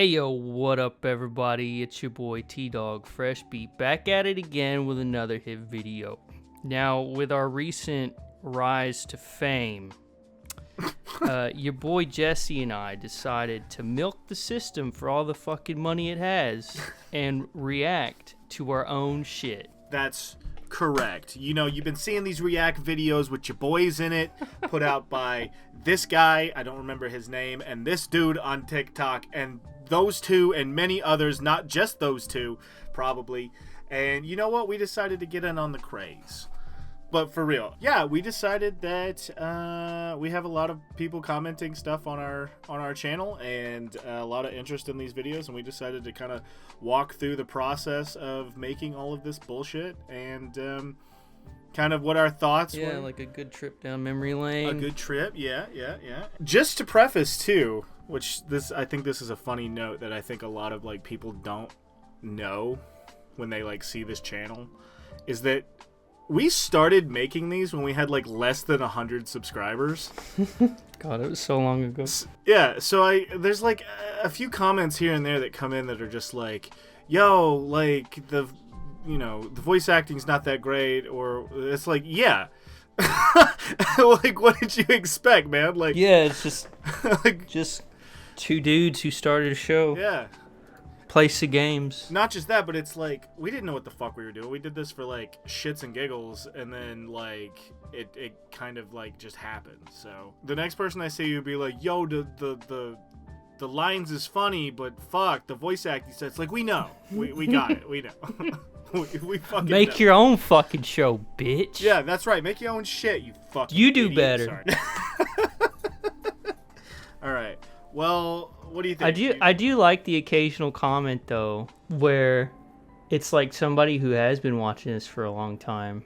Hey yo, what up everybody? It's your boy T-Dog Fresh Beat back at it again with another hit video. Now, with our recent rise to fame, your boy Jesse and I decided to milk the system for all the fucking money it has and react to our own shit. That's correct. You know, you've been seeing these react videos with your boys in it, put out by this guy, I don't remember his name, and this dude on TikTok, and those two and many others, not just those two, probably. And you know what? We decided to get in on the craze. But for real, yeah, we decided that we have a lot of people commenting stuff on our channel and a lot of interest in these videos, and we decided to kind of walk through the process of making all of this bullshit and kind of what our thoughts were. Yeah, like a good trip down memory lane. A good trip, yeah. Just to preface too, which I think this is a funny note that I think a lot of like people don't know when they like see this channel, is that we started making these when we had like less than 100 subscribers. God, it was so long ago. Yeah, so there's like a few comments here and there that come in that are just like, yo, like the voice acting's not that great, or it's like, yeah. Like, what did you expect, man? Like, yeah, it's just like, just two dudes who started a show. Yeah. Play some games. Not just that, but it's like we didn't know what the fuck we were doing. We did this for like shits and giggles, and then like it kind of like just happened. So the next person I see would be like, yo, the lines is funny, but fuck the voice acting. So it's like, we know, we got it, we know. we fucking make know. your own fucking show, bitch. Yeah, that's right. Make your own shit, you fucking You do idiot. better. All right. Well, what do you think? I do like the occasional comment though, where it's like somebody who has been watching this for a long time,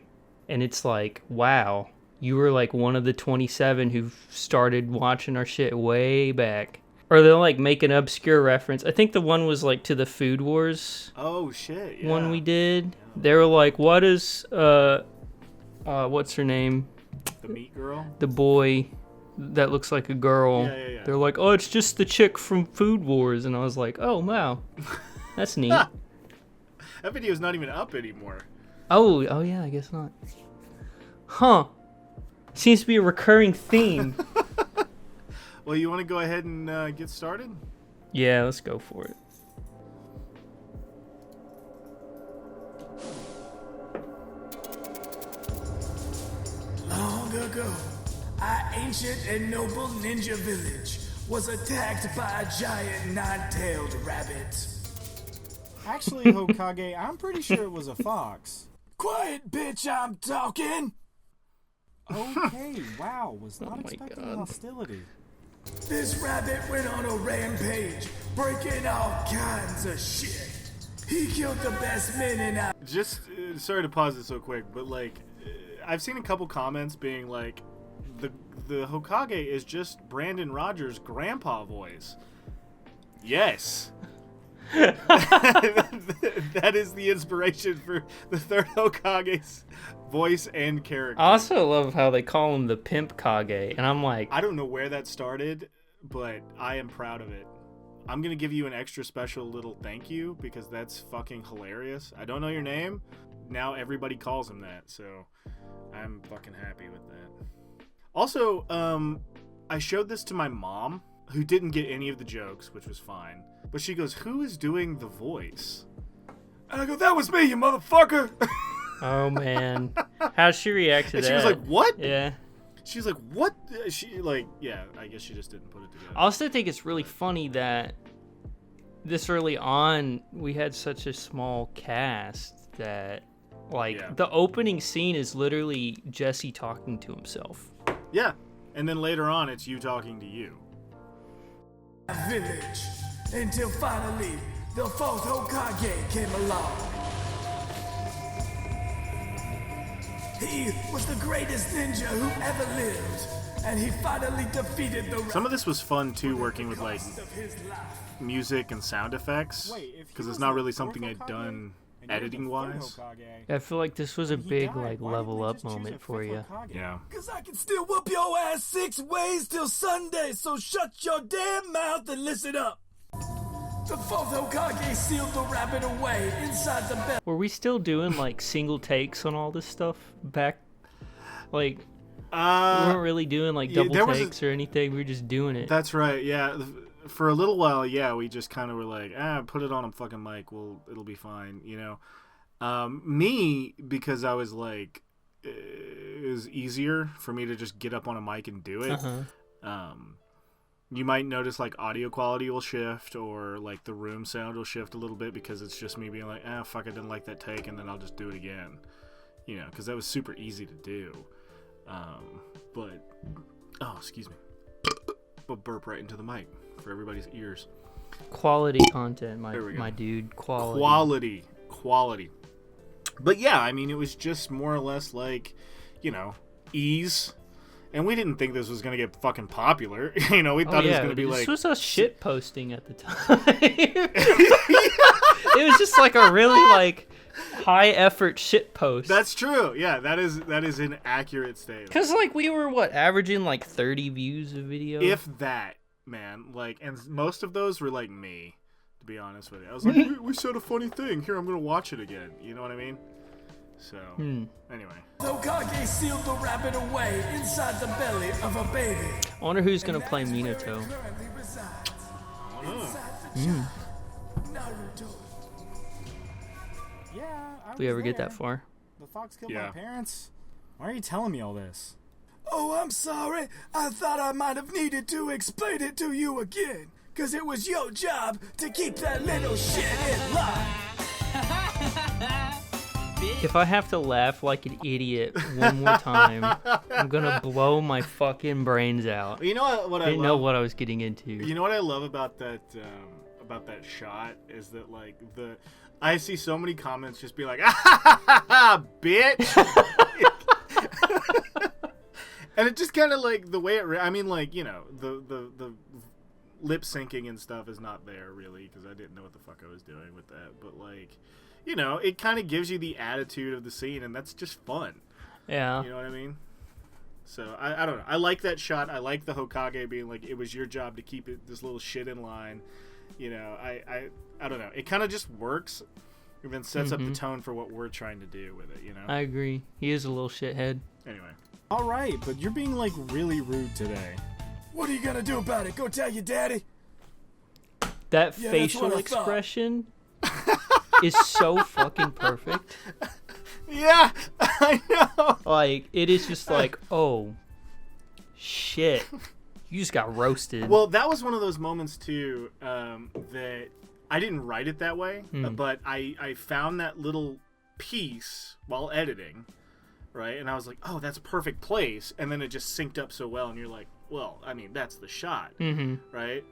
and it's like, wow, you were like one of the 27 who started watching our shit way back. Or they'll like make an obscure reference. I think the one was like to the Food Wars. Oh shit! Yeah. One we did. Yeah. They were like, what is what's her name? The meat girl. The boy that looks like a girl. Yeah. They're like, oh, it's just the chick from Food Wars, and I was like, oh wow, that's neat. That video's not even up anymore. Oh yeah, I guess not. Huh? Seems to be a recurring theme. Well, you want to go ahead and get started? Yeah, let's go for it. Long ago, our ancient and noble ninja village was attacked by a giant nine-tailed rabbit. Actually, Hokage, I'm pretty sure it was a fox. Quiet, bitch, I'm talking! Okay, wow, was not expecting hostility. This rabbit went on a rampage, breaking all kinds of shit. He killed the best men in our... Just, sorry to pause it so quick, but like, I've seen a couple comments being like, the Hokage is just Brandon Rogers' grandpa voice. Yes. That is the inspiration for the third Hokage's voice and character. I also love how they call him the Pimp Kage, and I'm like, I don't know where that started, but I am proud of it. I'm gonna give you an extra special little thank you because that's fucking hilarious. I don't know your name. Now everybody calls him that, so I'm fucking happy with that. Also, I showed this to my mom, who didn't get any of the jokes, which was fine. But she goes, who is doing the voice? And I go, that was me, you motherfucker! oh man. How'd she react to and that? she was like, what? Yeah. She's like, what? She, like, yeah, I guess she just didn't put it together. I also think it's really funny that this early on, we had such a small cast that, like, the opening scene is literally Jesse talking to himself. Yeah. And then later on, it's you talking to you. Village, until finally the fourth Hokage came along. He was the greatest ninja who ever lived, and he finally defeated the... Some of this was fun too, working with like music and sound effects, because it's not really something I'd done editing wise. I feel like this was a big like level up moment for you. Yeah. Cause I can still whoop your ass 6 ways till Sunday, so shut your damn mouth and listen up. The fourth Hokage sealed the rabbit away inside the belly. Were we still doing like single takes on all this stuff back? Like, we weren't really doing like double takes or anything. We were just doing it. That's right. Yeah. For a little while, yeah, we just kind of were like, put it on a fucking mic. It'll be fine, you know. Me, because I was like, it was easier for me to just get up on a mic and do it. You might notice like audio quality will shift, or like the room sound will shift a little bit, because it's just me being like, fuck, I didn't like that take, and then I'll just do it again, you know, because that was super easy to do. Excuse me, but burp right into the mic for everybody's ears. Quality content, my dude. Quality. But yeah, I mean, it was just more or less like, you know, ease. And we didn't think this was going to get fucking popular. You know, we thought it was going to be like... This was a shit posting at the time. It was just like a really like high effort shit post. That's true. Yeah, that is an accurate statement. Because like we were averaging like 30 views a video? If that, man. Like, and most of those were like me, to be honest with you. I was like, we said a funny thing. Here, I'm going to watch it again. You know what I mean? So, anyway. Hokage sealed the rabbit away inside the belly of a baby. I wonder who's going to play Minato. Naruto. Yeah, I Did we ever get there. that far? The fox killed my parents? Why are you telling me all this? Oh, I'm sorry. I thought I might have needed to explain it to you again. Cause it was your job to keep that little shit in line. If I have to laugh like an idiot one more time, I'm gonna blow my fucking brains out. You know what I didn't know what I was getting into. You know what I love about that shot is that like I see so many comments just be like, bitch. And it just kind of like the way I mean, like, you know, the lip syncing and stuff is not there really, because I didn't know what the fuck I was doing with that, but like, you know, it kind of gives you the attitude of the scene, and that's just fun. Yeah. You know what I mean? So, I don't know. I like that shot. I like the Hokage being like, it was your job to keep this little shit in line. You know, I don't know. It kind of just works, and then sets up the tone for what we're trying to do with it, you know? I agree. He is a little shithead. Anyway. All right, but you're being, like, really rude today. What are you gonna do about it? Go tell your daddy? That facial expression... is so fucking perfect. Yeah, I know. Like, it is just like, oh, shit. You just got roasted. Well, that was one of those moments, too, that I didn't write it that way, but I found that little piece while editing, right? And I was like, oh, that's a perfect place. And then it just synced up so well, and you're like, well, I mean, that's the shot, right?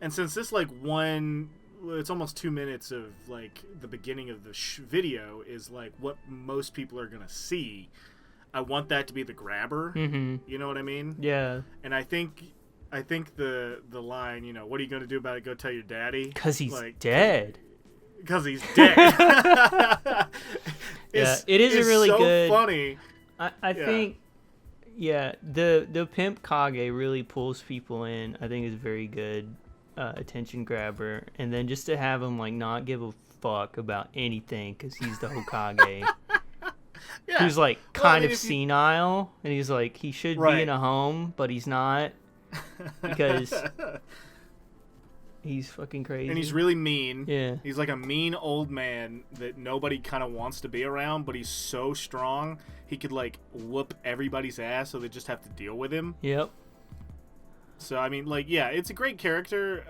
And since this, like, it's almost 2 minutes of like the beginning of the video is like what most people are gonna see. I want that to be the grabber. You know what I mean? Yeah. And I think the line, you know, what are you gonna do about it? Go tell your daddy. Because he's like, dead. Because he's dead. Yeah, it is a really so good. Funny. I think. Yeah, the pimp Kage really pulls people in. I think is very good. Attention grabber, and then just to have him like not give a fuck about anything because he's the Hokage. Who's like kind of senile, and he's like he should be in a home, but he's not because he's fucking crazy. And he's really mean. Yeah, he's like a mean old man that nobody kind of wants to be around, but he's so strong he could like whoop everybody's ass, so they just have to deal with him. Yep. So, I mean, like, yeah, it's a great character.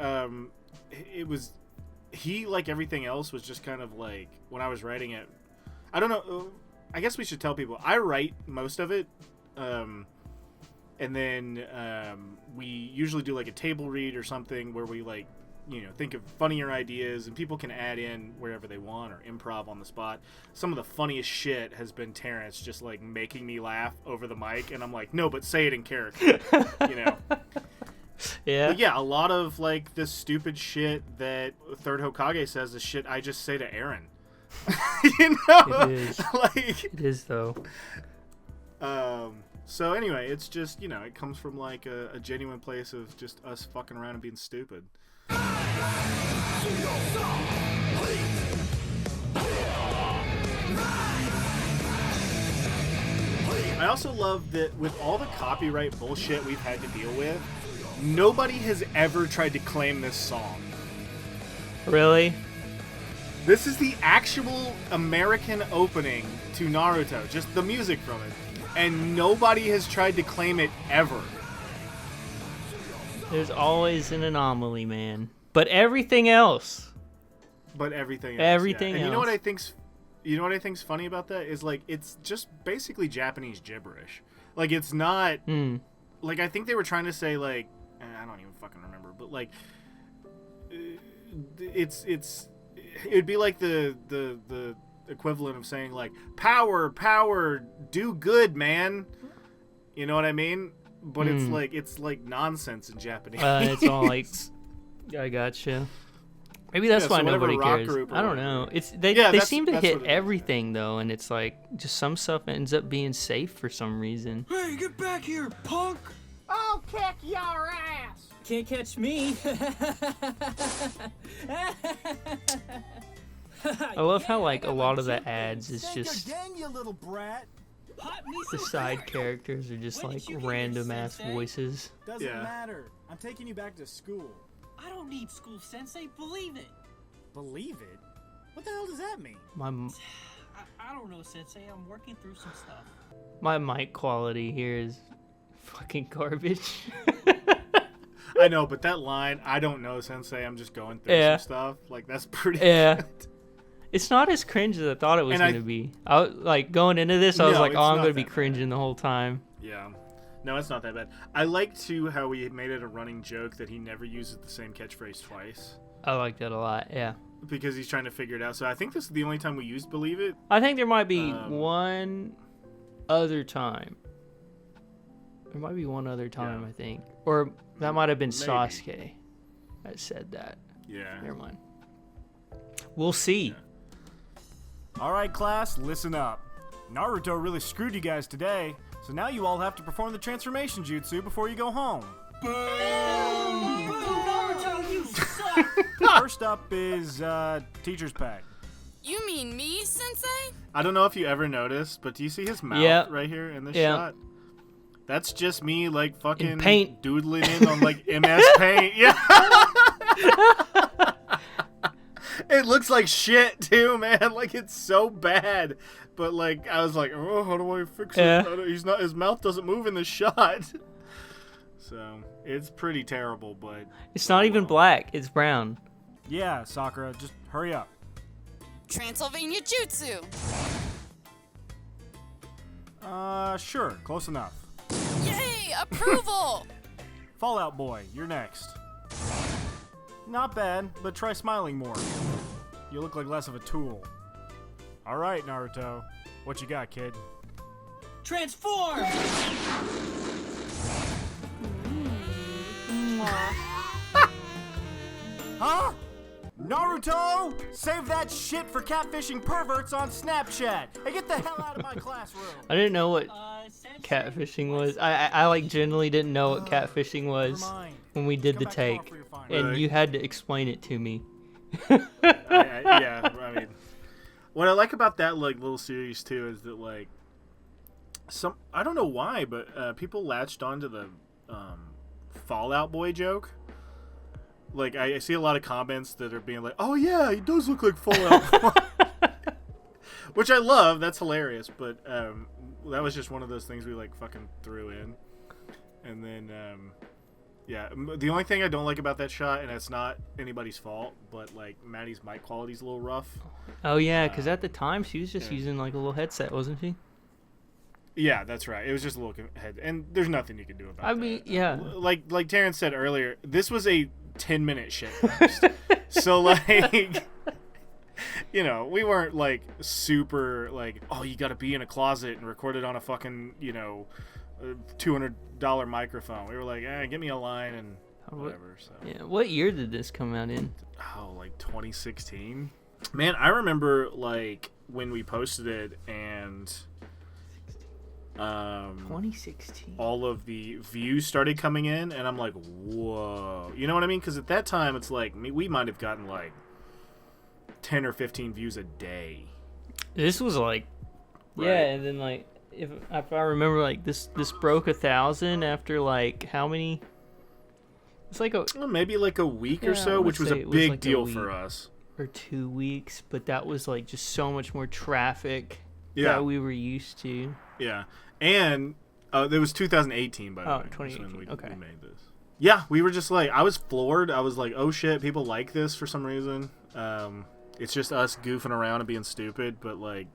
He, like everything else, was just kind of like, when I was writing it, I don't know, I guess we should tell people, I write most of it, and then we usually do, like, a table read or something where we, like, you know, think of funnier ideas, and people can add in wherever they want or improv on the spot. Some of the funniest shit has been Terrence just, like, making me laugh over the mic, and I'm like, no, but say it in character, you know? Yeah. But yeah, a lot of like this stupid shit that Third Hokage says is shit I just say to Aaron. You know? It is. Like, it is though. So anyway, it's just, you know, it comes from like a genuine place of just us fucking around and being stupid. I also love that with all the copyright bullshit we've had to deal with, nobody has ever tried to claim this song. Really? This is the actual American opening to Naruto, just the music from it. And nobody has tried to claim it ever. There's always an anomaly, man. But everything else. Everything else. And you know what I think's funny about that is like it's just basically Japanese gibberish. Like it's not like I think they were trying to say like I don't even fucking remember, but like it'd be like the equivalent of saying like power, do good, man. You know what I mean? But it's like nonsense in Japanese. It's all like I gotcha. Maybe that's why nobody cares. I don't know. It's they seem to hit everything though, and it's like just some stuff ends up being safe for some reason. Hey, get back here, punk! I'll kick your ass! Can't catch me. I love how like a lot of the ads is just Gang, you little brat. the side characters are just like random ass voices. Doesn't matter. I'm taking you back to school. I don't need school, Sensei. Believe it. Believe it? What the hell does that mean? I don't know, Sensei. I'm working through some stuff. My mic quality here is fucking garbage. I know, but that line, I don't know, Sensei, I'm just going through some stuff. Like, that's pretty good. It's not as cringe as I thought it was going to be. I was, like, going into this, I was like, oh, I'm going to be cringing the whole time. Yeah. No, it's not that bad. I like, too, how we made it a running joke that he never uses the same catchphrase twice. I like that a lot, yeah. Because he's trying to figure it out. So I think this is the only time we used Believe It. I think there might be one other time. There might be one other time, I think. Or that might have been Sasuke that said that. Yeah. Never mind. We'll see. Yeah. Alright, class, listen up. Naruto really screwed you guys today, so now you all have to perform the transformation jutsu before you go home. Naruto, you suck! First up is, teacher's pet. You mean me, Sensei? I don't know if you ever noticed, but do you see his mouth right here in this shot? That's just me, like, fucking paint. Doodling in on, like, MS Paint. Yeah. It looks like shit, too, man. Like, it's so bad. But, like, I was like, oh, how do I fix it? His mouth doesn't move in this shot. So, it's pretty terrible, but... It's not even black. It's brown. Yeah, Sakura, just hurry up. Transylvania Jutsu. Sure, close enough. Yay, approval! Fallout Boy, you're next. Not bad, but try smiling more. You look like less of a tool. Alright, Naruto. What you got, kid? Transform! Huh? Naruto! Save that shit for catfishing perverts on Snapchat! Hey, get the hell out of my classroom! I didn't know what catfishing was. I like generally didn't know what catfishing was when we did the take. And you had to explain it to me. Yeah, I mean, what I like about that like little series too is that like I don't know why, but people latched onto the Fallout Boy joke. Like I see a lot of comments that are being like, "Oh yeah, he does look like Fallout Boy," which I love. That's hilarious. But that was just one of those things we like fucking threw in, and then. Yeah, the only thing I don't like about that shot, and it's not anybody's fault, but like Maddie's mic quality's a little rough. Oh yeah, because at the time she was just using like a little headset, wasn't she? Yeah, that's right. It was just a little head, and there's nothing you can do about that. I mean, yeah. Like Terrence said earlier, this was a 10-minute shit post. So like, you know, we weren't like super like, oh, you got to be in a closet and record it on a fucking $200 microphone. We were like, give me a line and whatever. So yeah, what year did this come out in? Oh, like 2016. Man, I remember like when we posted it and 2016. all of the views started coming in, and I'm like, whoa, you know what I mean? Because at that time, it's like we might have gotten like 10 or 15 views a day. This was like, Right. yeah, and then like if I remember, like this broke 1,000 after like how many? It's like Well, maybe like a week or I so, would which was say a it was big like a deal week for us. or 2 weeks, but that was like just so much more traffic Yeah. that we were used to. Yeah, and it was 2018 by the Oh, way. 2018, We okay. made this. Yeah, we were just like, I was floored. I was like, oh shit, people like this for some reason. It's just us goofing around and being stupid, but like,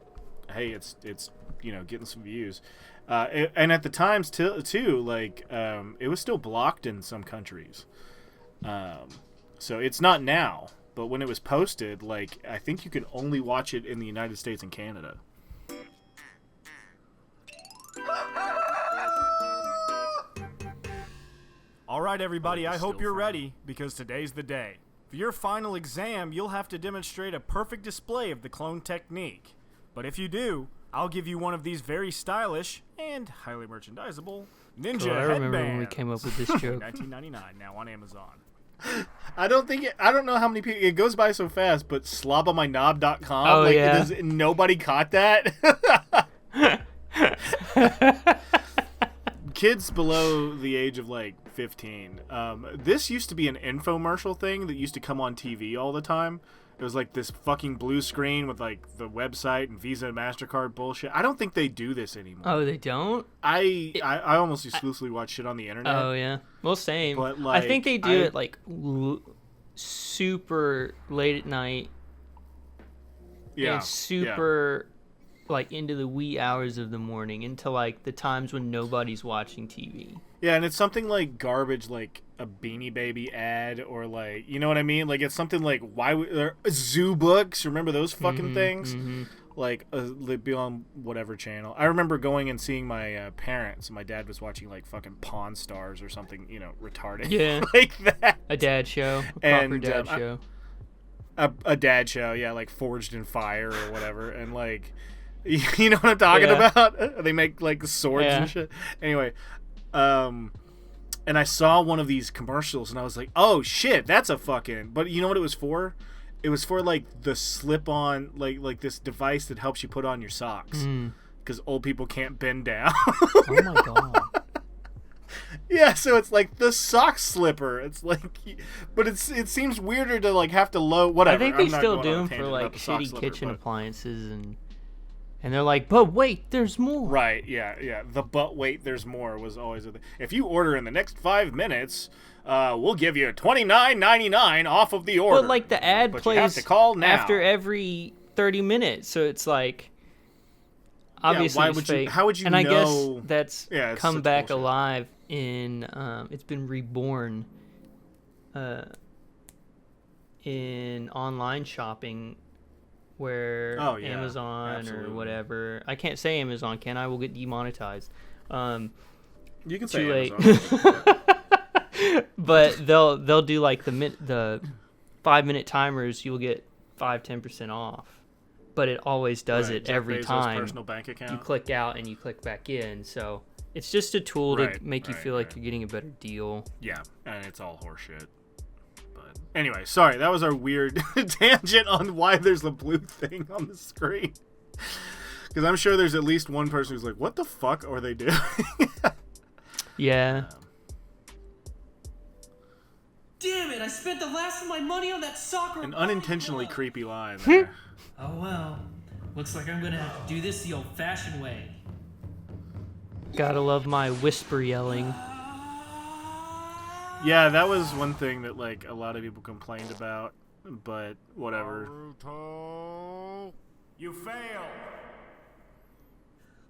hey, it's getting some views. And at the times too, like it was still blocked in some countries. So it's not now, but when it was posted, like I think you could only watch it in the United States and Canada. All right, everybody, I hope Still you're fun. ready, because today's the day. For your final exam, you'll have to demonstrate a perfect display of the clone technique. But if you do, I'll give you one of these very stylish and highly merchandisable ninja Cool, I remember when we headbands. came up with this joke. $19.99 now on Amazon. I don't know how many people it goes by so fast, but slobamynob.com. Oh, like, yeah. Nobody caught that. Kids below the age of like 15. This used to be an infomercial thing that used to come on TV all the time. It was like this fucking blue screen with like the website and Visa and MasterCard bullshit. I don't think they do this anymore. Oh, they don't? I almost exclusively watch shit on the internet. Oh yeah. Well, same. But, I think they do like, it like super late at night yeah, and super like into the wee hours of the morning, into like the times when nobody's watching TV. Yeah, and it's something like garbage, like a Beanie Baby ad, or like, you know what I mean? Like, it's something like zoo books. Remember those fucking things? Mm-hmm. Like, they'd be on whatever channel. I remember going and seeing my parents, and my dad was watching like fucking Pawn Stars or something, retarded. Yeah. like that. A dad show, a proper And, dad show. A dad show, yeah, like Forged in Fire or whatever, and like, you know what I'm talking Yeah. about? They make like swords Yeah. and shit. Anyway, and I saw one of these commercials, and I was like, "Oh shit, that's a fucking." But you know what it was for? It was for like the slip-on, like this device that helps you put on your socks, because old people can't bend down. Oh my god. Yeah, so it's like the sock slipper. It's like, but it seems weirder to like have to load whatever. I think they I'm not still going do on a them for tangent like about the sock shitty slipper, kitchen but- appliances, and they're like, but wait, there's more. Right, yeah. The but wait, there's more was always a thing. If you order in the next 5 minutes, we'll give you $29.99 off of the order. But like the ad But you have plays to call now. after every 30 minutes, so it's like obviously why it's would you- fake. how would you and I know- guess that's Yeah, it's come such back bullshit. alive in it's been reborn in online shopping, where Oh, yeah, Amazon absolutely. or whatever. I can't say Amazon, can I? Will get demonetized. You can Too say late. Amazon. But they'll do like the 5-minute timers. You'll get 5-10% off, but it always does Right, it Jeff every Bezos' time. personal bank account. You click out and you click back in. So it's just a tool to Right, make you right, feel like right. you're getting a better deal. Yeah, and it's all horseshit. But anyway, sorry, that was our weird tangent on why there's a blue thing on the screen. Because I'm sure there's at least one person who's like, "What the fuck are they doing?" Yeah. Damn it! I spent the last of my money on that soccer. An unintentionally volleyball. creepy line there. Oh well. Looks like I'm gonna have to do this the old-fashioned way. Gotta love my whisper yelling. Yeah, that was one thing that like a lot of people complained about, but whatever. Naruto, you fail.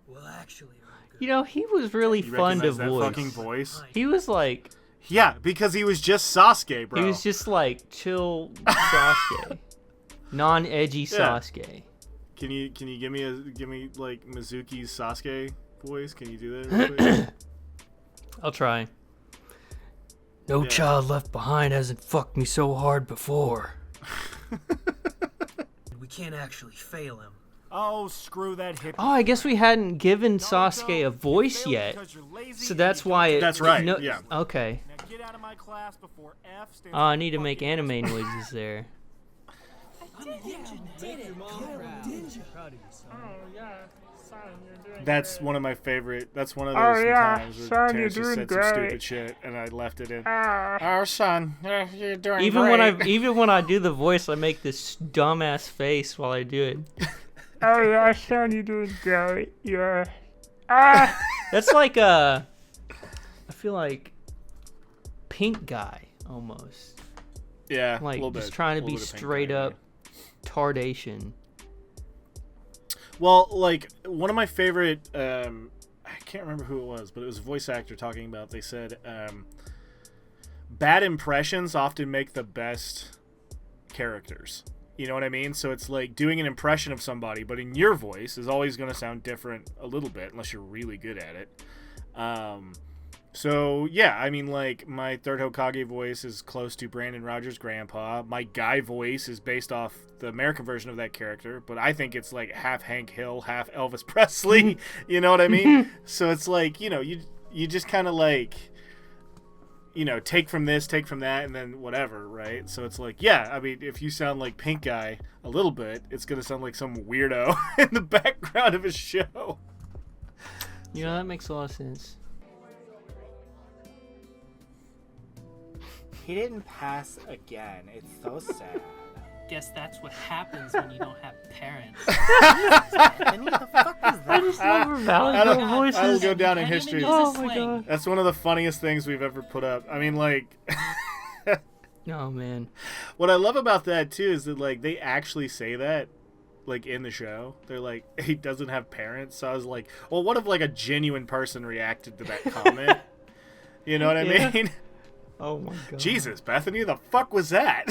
Well, actually, You know, he was really You fun to recognize that voice. fucking voice? He was like, Yeah, because he was just Sasuke, bro. he was just like chill Sasuke, non-edgy Sasuke. Can you give me like Mizuki's Sasuke voice? Can you do that real quick? I'll try. No Yeah. child left behind hasn't fucked me so hard before. we can't actually fail him. Oh, screw that hippie. Oh, I guess we hadn't given Naruto, Sasuke a you voice failed yet, because you're lazy so and that's you why it. That's right, No, yeah. Okay. Now get out of my class before F stands Oh, I for need to make fucking anime S. noises there. That's one of my favorite. That's one of those times where Terrence just said some stupid shit, and I left it in. Oh, son, you're doing great. Even when I do the voice, I make this dumbass face while I do it. Oh yeah, son, you're doing great. Yeah. That's like I feel like Pink Guy almost. Yeah, Like a little just bit. trying to A be little bit of Pink straight Guy, up tardation. Well, like one of my favorite, I can't remember who it was, but it was a voice actor talking about. They said bad impressions often make the best characters. You know what I mean? So it's like doing an impression of somebody, but in your voice is always going to sound different a little bit, unless you're really good at it. So yeah, I mean, like my third Hokage voice is close to Brandon Rogers' grandpa. My Guy voice is based off the American version of that character, but I think it's like half Hank Hill, half Elvis Presley. You know what I mean? So it's like, you know, you just kind of like, you know, take from this, take from that, and then whatever, right? So it's like, yeah, I mean, if you sound like Pink Guy a little bit, it's gonna sound like some weirdo in the background of a show. You know, that makes a lot of sense. He didn't pass again. It's so sad. Guess that's what happens when you don't have parents. And who the fuck is that? Just love her Valley Girl voices. That'll go down in history. Oh my god. That's one of the funniest things we've ever put up. I mean, like, Oh man. what I love about that too is that like they actually say that, like in the show. They're like, he doesn't have parents. So I was like, well, what if like a genuine person reacted to that comment? You know what I Yeah. mean? Oh my god. Jesus, Bethany, the fuck was that?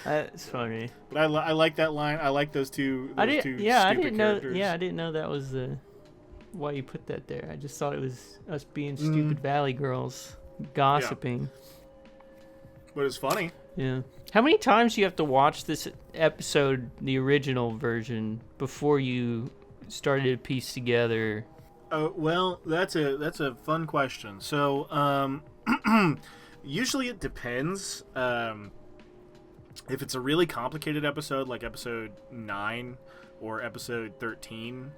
That's funny. But I like that line. I like those two. I Those didn't. two Yeah, I stupid didn't know. characters. Yeah, I didn't know that was why you put that there. I just thought it was us being stupid Valley girls gossiping. But it's funny. Yeah. How many times do you have to watch this episode, the original version, before you started to piece together? Well, that's a fun question. So, usually it depends. If it's a really complicated episode, like episode 9 or episode 13,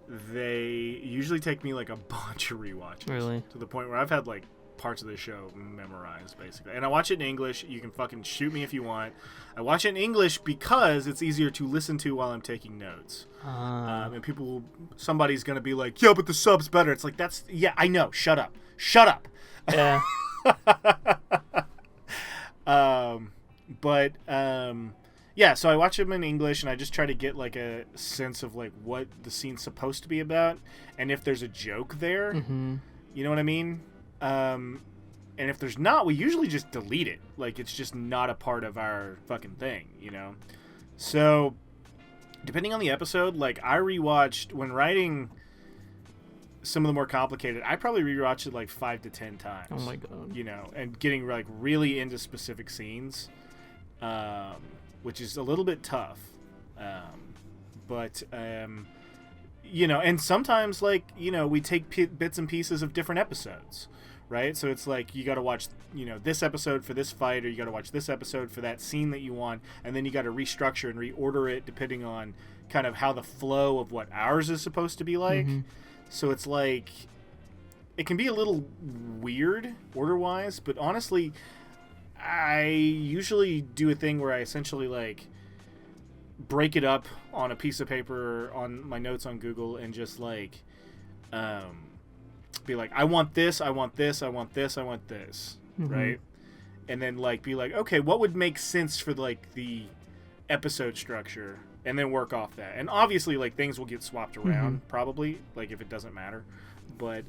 they usually take me like a bunch of rewatches. Really? To the point where I've had like parts of the show memorized, basically. And I watch it in English. You can fucking shoot me if you want. I watch it in English because it's easier to listen to while I'm taking notes. And somebody's going to be like, yeah, but the sub's better. It's like, yeah, I know. Shut up. Shut up. Yeah. Yeah, so I watch them in English and I just try to get like a sense of like what the scene's supposed to be about and if there's a joke there. Mm-hmm. You know what I mean? And if there's not, we usually just delete it. Like, it's just not a part of our fucking thing, you know? So, depending on the episode, like, I rewatched, when writing some of the more complicated, I probably rewatched it like 5 to 10 times. Oh my god. You know, and getting, like, really into specific scenes, which is a little bit tough. You know, and sometimes, like, you know, we take bits and pieces of different episodes, right? So it's like, you got to watch, you know, this episode for this fight, or you got to watch this episode for that scene that you want, and then you got to restructure and reorder it depending on kind of how the flow of what ours is supposed to be like. Mm-hmm. So it's like, it can be a little weird order-wise, but honestly, I usually do a thing where I essentially, like, break it up on a piece of paper on my notes on Google and just like be like, I want this, I want this, I want this, I want this, right? And then like be like, okay, what would make sense for like the episode structure, and then work off that. And obviously like things will get swapped around probably, like if it doesn't matter, but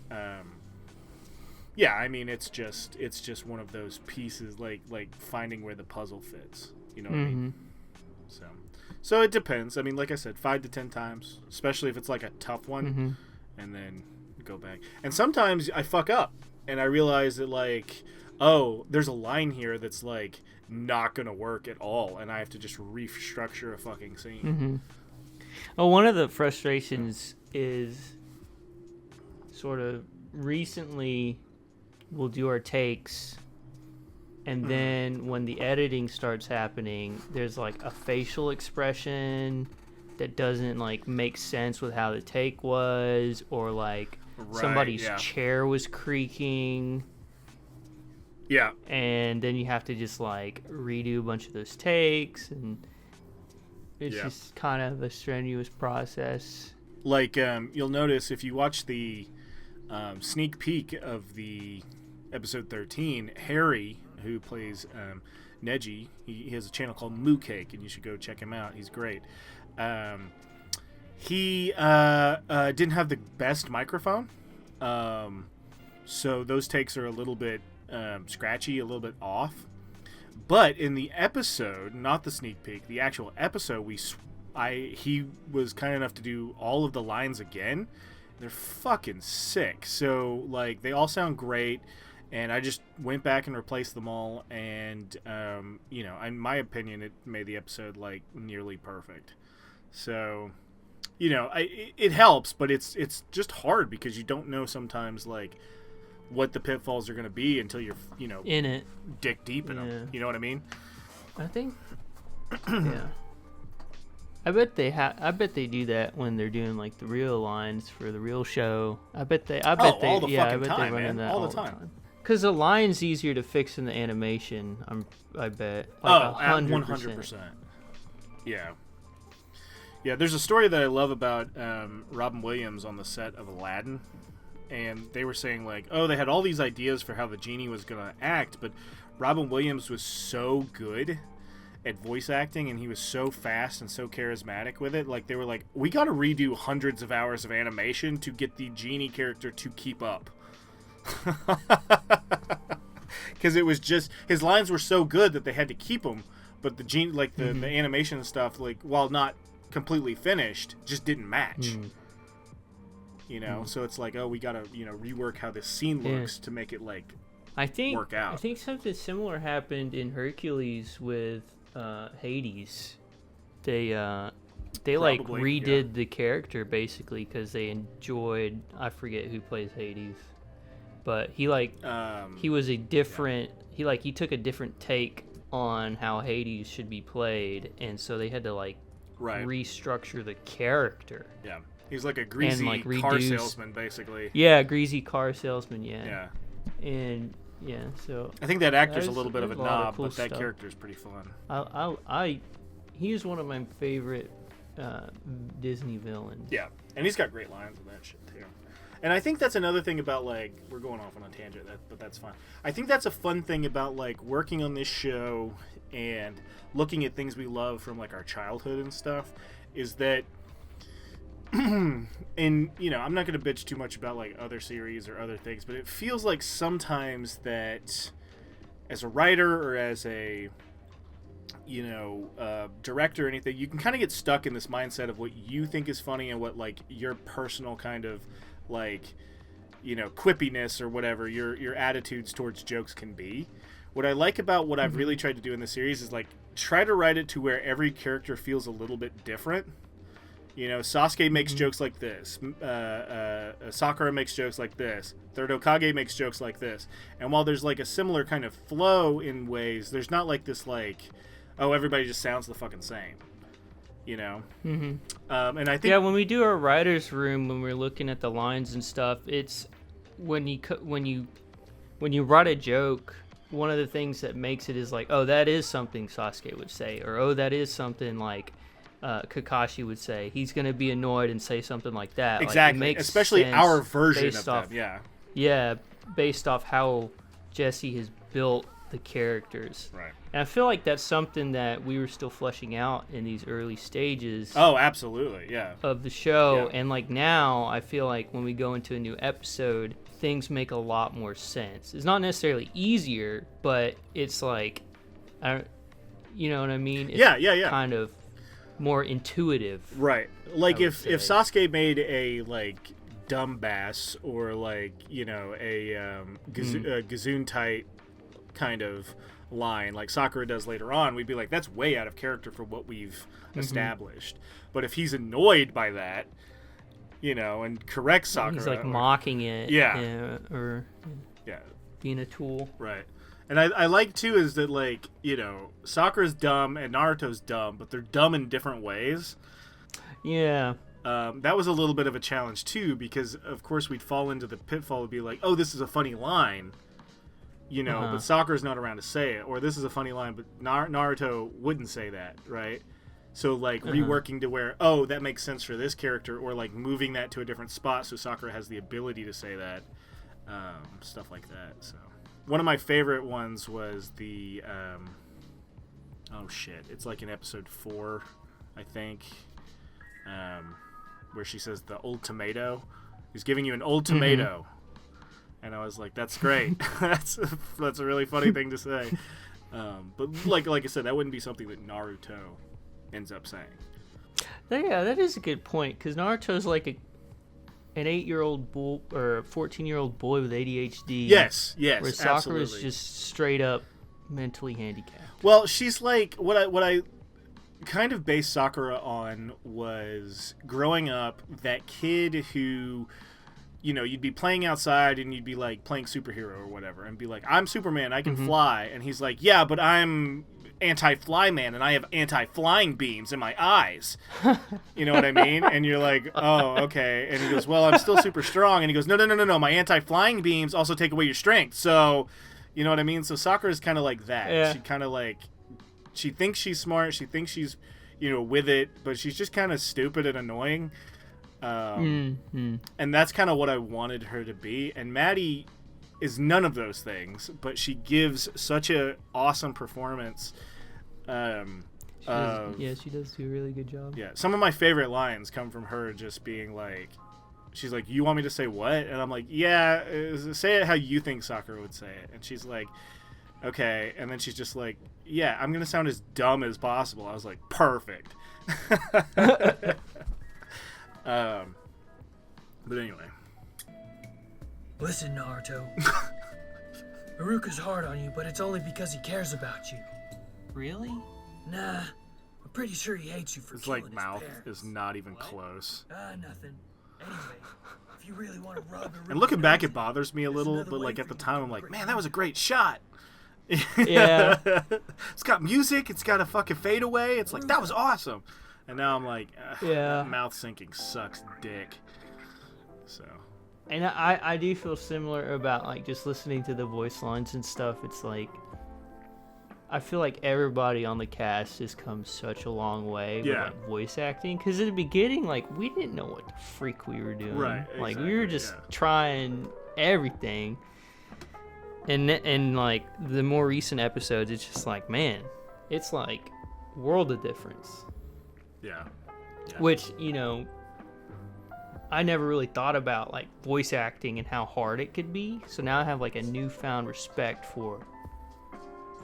yeah, I mean it's just one of those pieces, like finding where the puzzle fits, you know what I mean? So it depends. I mean, like I said, 5 to 10 times, especially if it's like a tough one, and then go back. And sometimes I fuck up, and I realize that like, oh, there's a line here that's like not gonna work at all, and I have to just restructure a fucking scene. Oh, one of the frustrations is sort of recently we'll do our takes, And then when the editing starts happening, there's like a facial expression that doesn't like make sense with how the take was, or like somebody's chair was creaking. Yeah. And then you have to just like redo a bunch of those takes, and it's just kind of a strenuous process. Like, you'll notice if you watch the sneak peek of the episode 13, Harri, who plays Neji, he has a channel called Moocake, and you should go check him out. He's great. He didn't have the best microphone, so those takes are a little bit scratchy, a little bit off. But in the episode, not the sneak peek, the actual episode, he was kind enough to do all of the lines again. They're fucking sick. So like they all sound great, and I just went back and replaced them all, and in my opinion, it made the episode like nearly perfect. So, it helps, but it's just hard because you don't know sometimes like what the pitfalls are going to be until you're in it, dick deep in them. You know what I mean? I think, yeah. I bet they do that when they're doing like the real lines for the real show. I bet they all the fucking they time, run man. that all the time. Because the line's easier to fix in the animation. I bet. Like 100%. Yeah. Yeah, there's a story that I love about Robin Williams on the set of Aladdin. And they were saying, like, they had all these ideas for how the genie was going to act, but Robin Williams was so good at voice acting, and he was so fast and so charismatic with it. Like, they were like, we got to redo hundreds of hours of animation to get the genie character to keep up. Because it was just, his lines were so good that they had to keep them, but the genie, like, the animation and stuff, like, while not completely finished, just didn't match. So it's like, we gotta rework how this scene looks to make it like work out. I think something similar happened in Hercules with Hades. They like redid the character basically because they enjoyed, I forget who plays Hades, but he he was a different he took a different take on how Hades should be played, and so they had to like restructure the character. Yeah. He's like a greasy car salesman, basically. Yeah, greasy car salesman, Yeah. And, so... I think that actor's a little bit of a knob, cool but that stuff. character's pretty fun. He's one of my favorite Disney villains. Yeah, and he's got great lines in that shit, too. And I think that's another thing about, like... We're going off on a tangent, but that's fine. I think that's a fun thing about, like, working on this show and looking at things we love from, like, our childhood and stuff, is that... and I'm not going to bitch too much about like other series or other things, but it feels like sometimes that as a writer or as a director or anything, you can kind of get stuck in this mindset of what you think is funny and what like your personal kind of like quippiness or whatever your attitudes towards jokes can be. What I like about what I've really tried to do in the series is like try to write it to where every character feels a little bit different. Sasuke makes jokes like this. Sakura makes jokes like this. Third Hokage makes jokes like this. And while there's like a similar kind of flow in ways, there's not like this like, everybody just sounds the fucking same. And I think when we do our writer's room, when we're looking at the lines and stuff, it's when you write a joke, one of the things that makes it is like, that is something Sasuke would say, or that is something like Kakashi would say. He's going to be annoyed and say something like that. Exactly. Like, it makes especially sense our version based of off, them. Yeah. Yeah, based off how Jesse has built the characters. Right. And I feel like that's something that we were still fleshing out in these early stages. Oh, absolutely. Yeah. Of the show. Yeah. And like now, I feel like when we go into a new episode, things make a lot more sense. It's not necessarily easier, but it's like, you know what I mean? It's yeah. kind of more intuitive, right? Like if Sasuke made a like dumb bass or like a Gazoon tight kind of line like Sakura does later on, we'd be like, that's way out of character for what we've established. But if he's annoyed by that, and corrects Sakura, he's like mocking it, or being a tool, right? And I like, too, is that, like, you know, Sakura's dumb and Naruto's dumb, but they're dumb in different ways. Yeah. That was a little bit of a challenge, too, because, of course, we'd fall into the pitfall of be like, oh, this is a funny line, you know, but Sakura's not around to say it. Or this is a funny line, but Naruto wouldn't say that, right? So, like, reworking to where, oh, that makes sense for this character, or, like, moving that to a different spot so Sakura has the ability to say that. Stuff like that, so... One of my favorite ones was the, oh shit, it's like in episode 4, I think, where she says the old tomato. He's giving you an old tomato. And I was like, that's great. that's a really funny thing to say. But like I said, that wouldn't be something that Naruto ends up saying. Yeah, that is a good point, because Naruto's like an 8-year-old boy or a 14-year-old boy with ADHD. Yes, where Sakura's absolutely. just straight up mentally handicapped. Well, she's like what I kind of based Sakura on was growing up that kid who, you know, you'd be playing outside and you'd be like playing superhero or whatever and be like, I'm Superman, I can fly, and he's like, yeah, but I'm anti-fly man and I have anti-flying beams in my eyes. You know what I mean? And you're like, oh, okay. And he goes, well, I'm still super strong. And he goes, no, my anti-flying beams also take away your strength. So, you know what I mean? So Sakura's kind of like that. Yeah. She kind of like, she thinks she's smart, she thinks she's, you know, with it, but she's just kind of stupid and annoying. And that's kind of what I wanted her to be. And Maddie is none of those things, but she gives such a awesome performance. She does do a really good job. Yeah, some of my favorite lines come from her just being like, she's like, you want me to say what? And I'm like, yeah, say it how you think Sakura would say it. And she's like, okay. And then she's just like, yeah, I'm gonna sound as dumb as possible. I was like, perfect. But anyway. Listen, Naruto. Iruka's hard on you, but it's only because he cares about you. Really? Nah, I'm pretty sure he hates you for It's killing like his mouth parents. is not even close. Nothing. Anyway, if you really want to rob Iruka, And looking back, it bothers me a little, but like at the time, I'm like, man, that was a great shot. Yeah. It's got music. It's got a fucking fadeaway. It's like, that was awesome. And now I'm like, mouth syncing sucks dick. So. And I do feel similar about like just listening to the voice lines and stuff. It's like I feel like everybody on the cast has come such a long way with like voice acting. Because at the beginning, like we didn't know what the freak we were doing. Right. Like we were just trying everything. And like the more recent episodes, it's just like, man, it's like world of difference. Yeah. Which, you know, I never really thought about like voice acting and how hard it could be. So now I have like a newfound respect for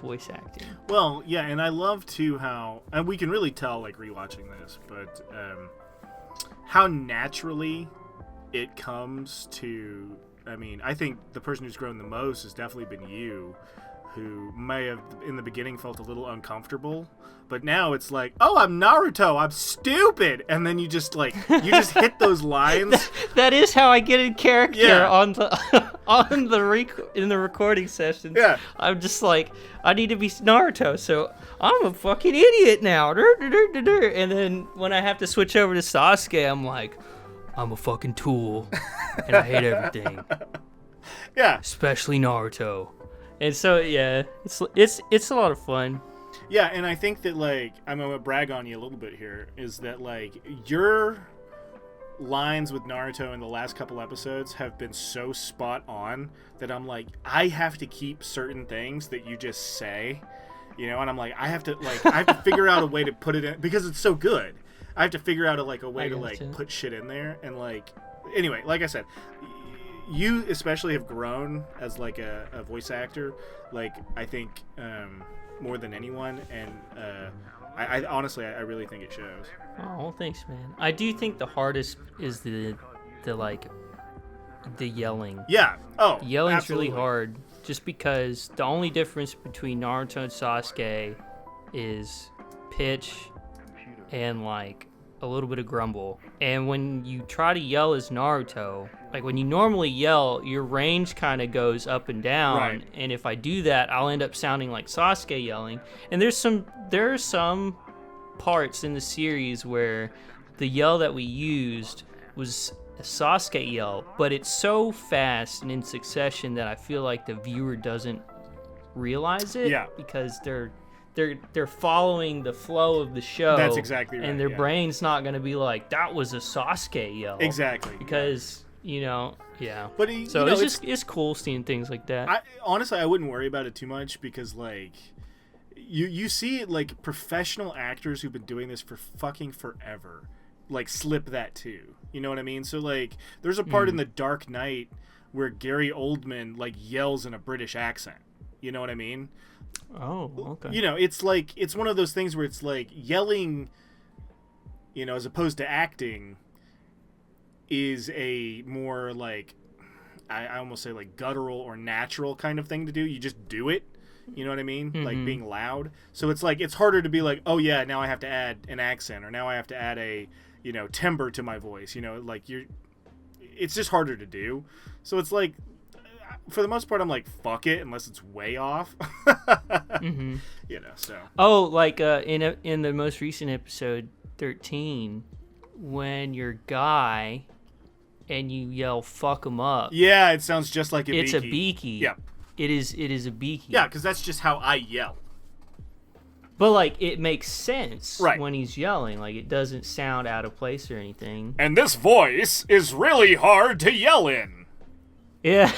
voice acting. Well, yeah, and I love too how, and we can really tell like rewatching this, but how naturally it comes to. I mean, I think the person who's grown the most has definitely been you, who may have in the beginning felt a little uncomfortable, but now it's like, oh, I'm Naruto, I'm stupid, and then you just hit those lines. That is how I get in character on the in the recording sessions. Yeah, I'm just like, I need to be Naruto, so I'm a fucking idiot now. And then when I have to switch over to Sasuke, I'm like, I'm a fucking tool, and I hate everything. Yeah, especially Naruto. And so yeah, it's a lot of fun. Yeah, and I think that like I'm gonna brag on you a little bit here is that like your lines with Naruto in the last couple episodes have been so spot on that I'm like, I have to keep certain things that you just say, you know, and I'm like, I have to figure out a way to put it in because it's so good. I have to figure out a way to like put shit in there and like anyway, like I said, you especially have grown as like a voice actor, like I think more than anyone, and I honestly I really think it shows. Oh, well, thanks, man. I do think the hardest is the yelling. Yeah. Oh, yelling's absolutely. really hard, just because the only difference between Naruto and Sasuke is pitch and like a little bit of grumble. And when you try to yell as Naruto, like when you normally yell, your range kind of goes up and down, Right. and if I do that, I'll end up sounding like Sasuke yelling. And there are some parts in the series where the yell that we used was a Sasuke yell, but it's so fast and in succession that I feel like the viewer doesn't realize it. Yeah. Because they're following the flow of the show. That's exactly right, And their yeah. brain's not going to be like, that was a Sasuke yell. Exactly. Because, yeah. But So it's cool seeing things like that. Honestly, I wouldn't worry about it too much because, like, you see, like, professional actors who've been doing this for fucking forever, like, slip that too. You know what I mean? So, like, there's a part in The Dark Knight where Gary Oldman, like, yells in a British accent. You know what I mean? Oh, okay. You know, it's like, it's one of those things where it's like yelling, you know, as opposed to acting is a more like, I almost say like guttural or natural kind of thing to do. You just do it. You know what I mean? Mm-hmm. Like being loud. So it's like, it's harder to be like, oh yeah, now I have to add an accent, or now I have to add a, you know, timbre to my voice. You know, like it's just harder to do. So it's like, for the most part, I'm like, fuck it, unless it's way off. Mm-hmm. You know, so. Oh, like in the most recent episode 13, when you're Guy and you yell "fuck 'em up." Yeah, it sounds just like a It's beaky. a beaky. Yeah. It is a beaky. Yeah, because that's just how I yell. But like it makes sense Right. when he's yelling. Like it doesn't sound out of place or anything. And this voice is really hard to yell in. Yeah.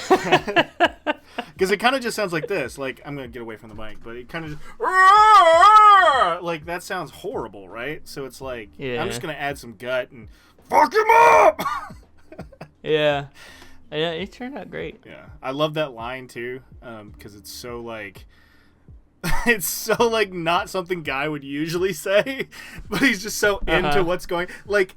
Because it kind of just sounds like this. Like, I'm going to get away from the mic, but it kind of just... Like, that sounds horrible, right? So it's like, Yeah. I'm just going to add some gut and... Fuck him up! Yeah. Yeah, it turned out great. Yeah. I love that line, too, because it's so, like... It's so, like, not something Guy would usually say, but he's just so into what's going... Like,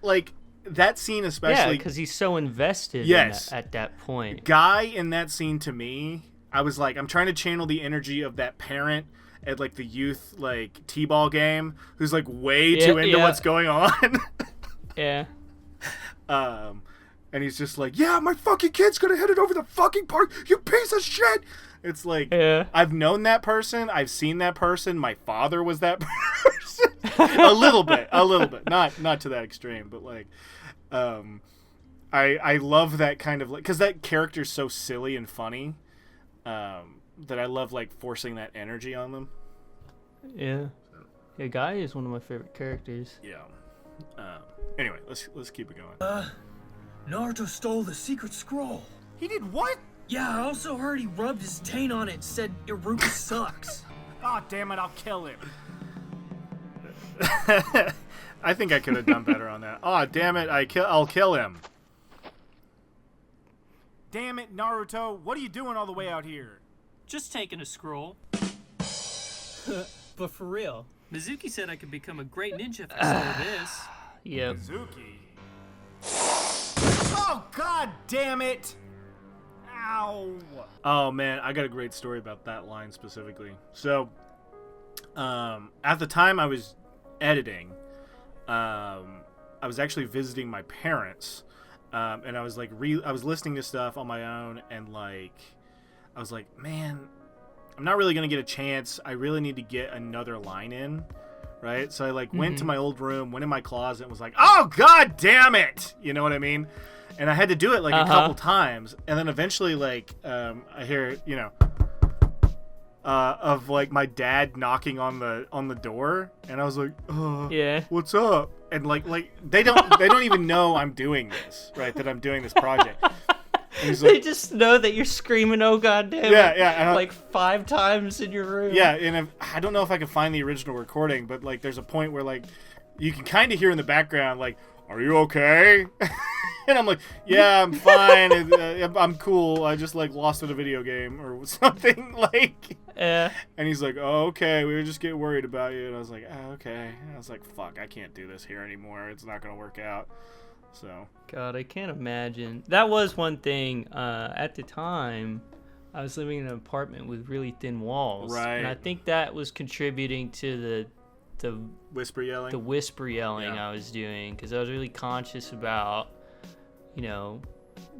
that scene Yeah, especially... because he's so invested Yes. at that point. Guy in that scene, to me, I was like, I'm trying to channel the energy of that parent at like the youth like t-ball game who's like way too into what's going on. Yeah. And he's just like, yeah, my fucking kid's gonna hit it over the fucking park, you piece of shit. It's like, I've known that person, I've seen that person, my father was that person. a little bit, not to that extreme, but like, I love that kind of like, because that character's so silly and funny, that I love like forcing that energy on them. Yeah. Yeah, Guy is one of my favorite characters. Yeah. Anyway, let's keep it going. Naruto stole the secret scroll. He did what? Yeah, I also heard he rubbed his taint on it and said Iruka sucks. Ah, damn it, I'll kill him. I think I could have done better on that. Oh, damn it, I'll kill him. Damn it, Naruto, what are you doing all the way out here? Just taking a scroll. But for real. Mizuki said I could become a great ninja if I stole this. Yep. Mizuki. Oh, god damn it! Ow! Oh man, I got a great story about that line specifically. So, at the time I was editing, I was actually visiting my parents, and I was like, I was listening to stuff on my own, and like, I was like, man, I'm not really gonna get a chance. I really need to get another line in, right? So I like went to my old room, went in my closet, and was like, oh god damn it, you know what I mean? And I had to do it like a couple times, and then eventually, like, I hear, you know, of like my dad knocking on the door, and I was like, Yeah. what's up? And like they don't even know I'm doing this, right? That I'm doing this project. And he's They like, just know that you're screaming, "Oh god damn it!" Yeah, and like 5 times in your room. yeah, and I don't know if I can find the original recording, but like there's a point where like you can kind of hear in the background like, "Are you okay?" And I'm like, "Yeah, I'm fine. I'm cool. I just like lost in a video game or something like." Yeah. And he's like, "Oh, okay. We were just getting worried about you." And I was like, "Oh, okay." And I was like, "Fuck, I can't do this here anymore. It's not gonna work out." So. God, I can't imagine. That was one thing. At the time, I was living in an apartment with really thin walls, Right. and I think that was contributing to the Whisper yelling. the whisper yelling Yeah. I was doing, because I was really conscious about, you know,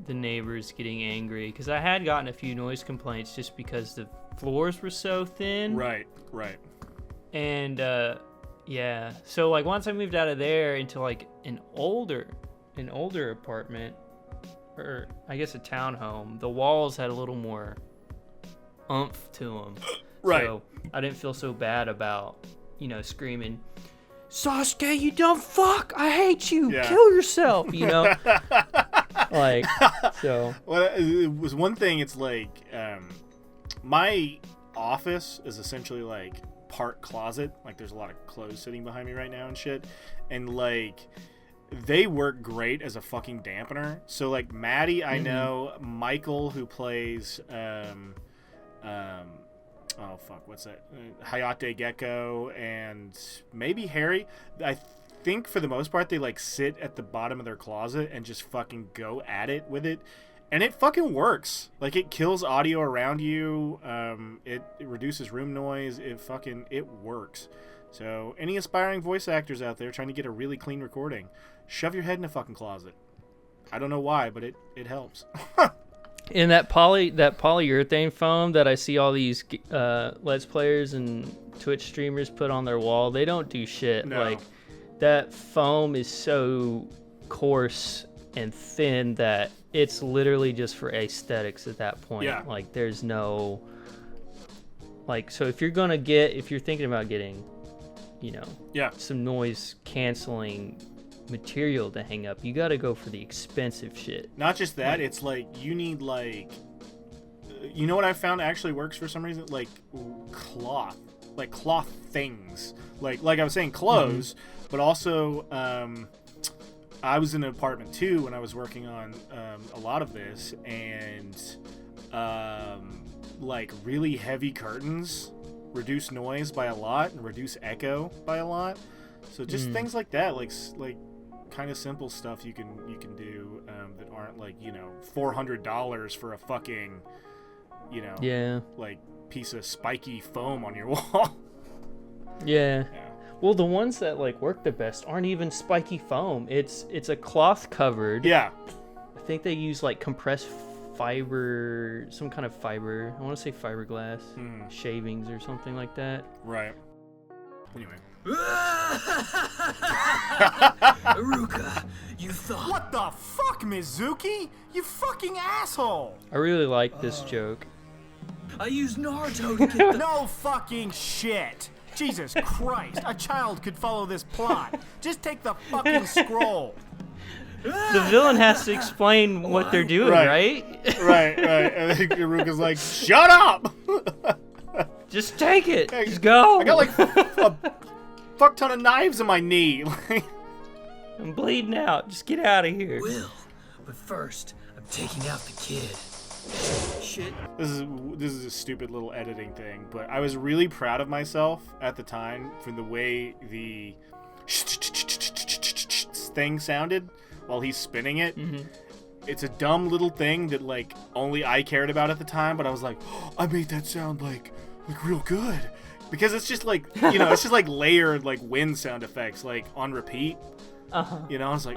the neighbors getting angry, because I had gotten a few noise complaints just because the floors were so thin. Right. And yeah, so like once I moved out of there into like an older apartment, or I guess a townhome, the walls had a little more oomph to them. Right. So I didn't feel so bad about, screaming, Sasuke, you dumb fuck! I hate you! Yeah. Kill yourself! Like, so. Well, it was one thing. It's like my office is essentially like part closet. Like, there's a lot of clothes sitting behind me right now and shit. And like, they work great as a fucking dampener. So like Maddie, I know, Mikel, who plays oh fuck, what's that? Hayate Gecko, and maybe Harri. I think for the most part they like sit at the bottom of their closet and just fucking go at it with it, and it fucking works. Like, it kills audio around you. It reduces room noise. It works. So any aspiring voice actors out there trying to get a really clean recording, shove your head in a fucking closet. I don't know why, but it helps. And that polyurethane foam that I see all these Let's Players and Twitch streamers put on their wall, they don't do shit. No. Like, that foam is so coarse and thin that it's literally just for aesthetics at that point. Yeah. Like, there's no, like, so if you're thinking about getting, some noise canceling material to hang up, you got to go for the expensive shit. Not just that, it's like you need, like, you know what I found actually works for some reason? Like cloth things. Like I was saying, clothes, but also I was in an apartment too when I was working on a lot of this, and like really heavy curtains reduce noise by a lot and reduce echo by a lot. So just things like that, like kind of simple stuff you can do that aren't like, $400 for a fucking, like piece of spiky foam on your wall. Yeah. Well, the ones that like work the best aren't even spiky foam. It's a cloth covered. Yeah. I think they use like compressed fiber, some kind of fiber. I want to say fiberglass shavings or something like that. Right. Anyway. Iruka, you thought... What the fuck, Mizuki? You fucking asshole! I really like this joke. I used Naruto to get the... No fucking shit! Jesus Christ, a child could follow this plot. Just take the fucking scroll. The villain has to explain what they're doing, right? Right. I think Iruka's like, shut up! Just take it. Just go. I got like a fuck ton of knives in my knee. I'm bleeding out. Just get out of here. Will, but first, I'm taking out the kid. Shit. This is a stupid little editing thing, but I was really proud of myself at the time for the way the thing sounded while he's spinning it. It's a dumb little thing that like only I cared about at the time, but I was like, oh, I made that sound like real good, because it's just like, it's just like layered like wind sound effects like on repeat. I was like,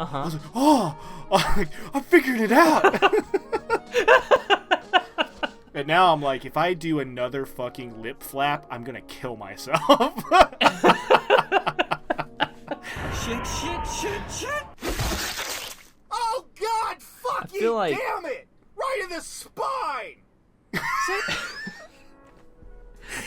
oh, I figured it out. And now I'm like, if I do another fucking lip flap, I'm gonna kill myself. Shit. Oh God, fucking damn it! Right in the spine!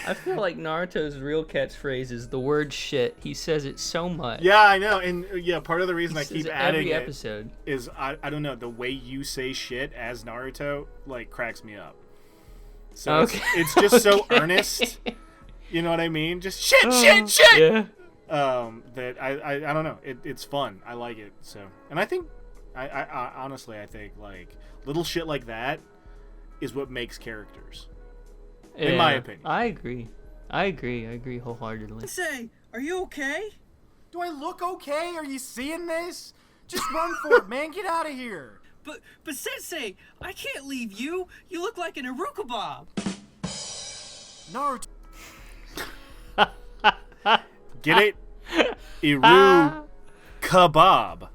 I feel like Naruto's real catchphrase is the word shit. He says it so much. Yeah, I know. And part of the reason I keep adding every it episode is I don't know, the way you say shit as Naruto like cracks me up. So it's just so earnest. You know what I mean? Just shit. Yeah. That I don't know. It's fun. I like it. So, and I think I honestly I think like little shit like that is what makes characters. In my opinion. I agree wholeheartedly. Say, are you okay? Do I look okay? Are you seeing this? Just run for it, man. Get out of here. But Sensei, I can't leave you. You look like an Iruka Bob. Naruto. Get it? Iru kebab.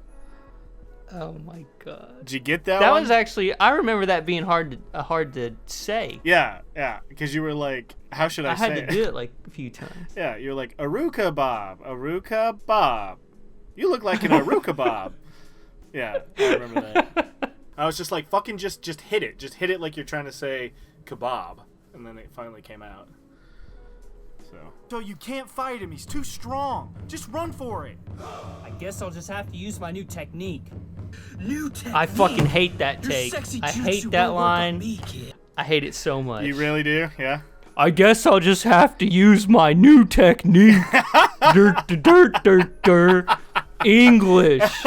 Oh my god. Did you get that That one? was actually, I remember that being hard to say. Yeah, because you were like, how should I say it? I had to do it like a few times. Yeah, you're like, Aruka Bob. You look like an Aruka Bob. Yeah, I remember that. I was just like, fucking just hit it. Just hit it like you're trying to say kebab. And then it finally came out. So you can't fight him. He's too strong. Just run for it. I guess I'll just have to use my new technique. I fucking hate that Your take. sexy I jutsu hate that won't work on line. me, kid. I hate it so much. You really do? Yeah? I guess I'll just have to use my new technique. English.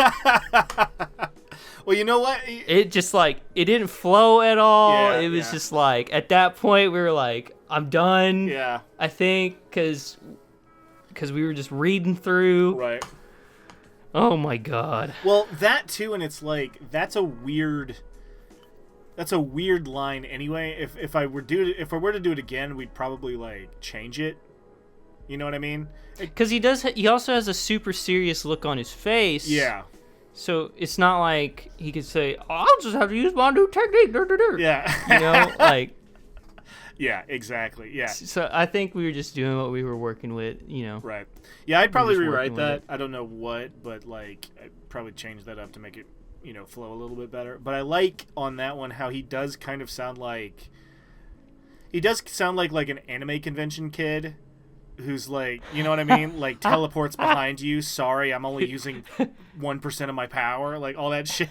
Well, you know what? It just like, it didn't flow at all. Yeah, it was yeah. just like, at that point we were like, I'm done. Yeah. I think, because we were just reading through. Right. Oh my god. Well, that too, and it's like, that's a weird line anyway. If I were to do it again, we'd probably like change it. You know what I mean? Because he also has a super serious look on his face. Yeah. So it's not like he could say, oh, I'll just have to use my new technique. Yeah. You know, like. Yeah, exactly. Yeah. So I think we were just doing what we were working with, you know. Right. Yeah, I'd probably just rewrite working with that. I don't know what, but like I'd probably change that up to make it, you know, flow a little bit better. But I like on that one how he does kind of sound like like an anime convention kid who's like, you know what I mean? Like teleports behind you. Sorry, I'm only using 1% of my power. Like all that shit.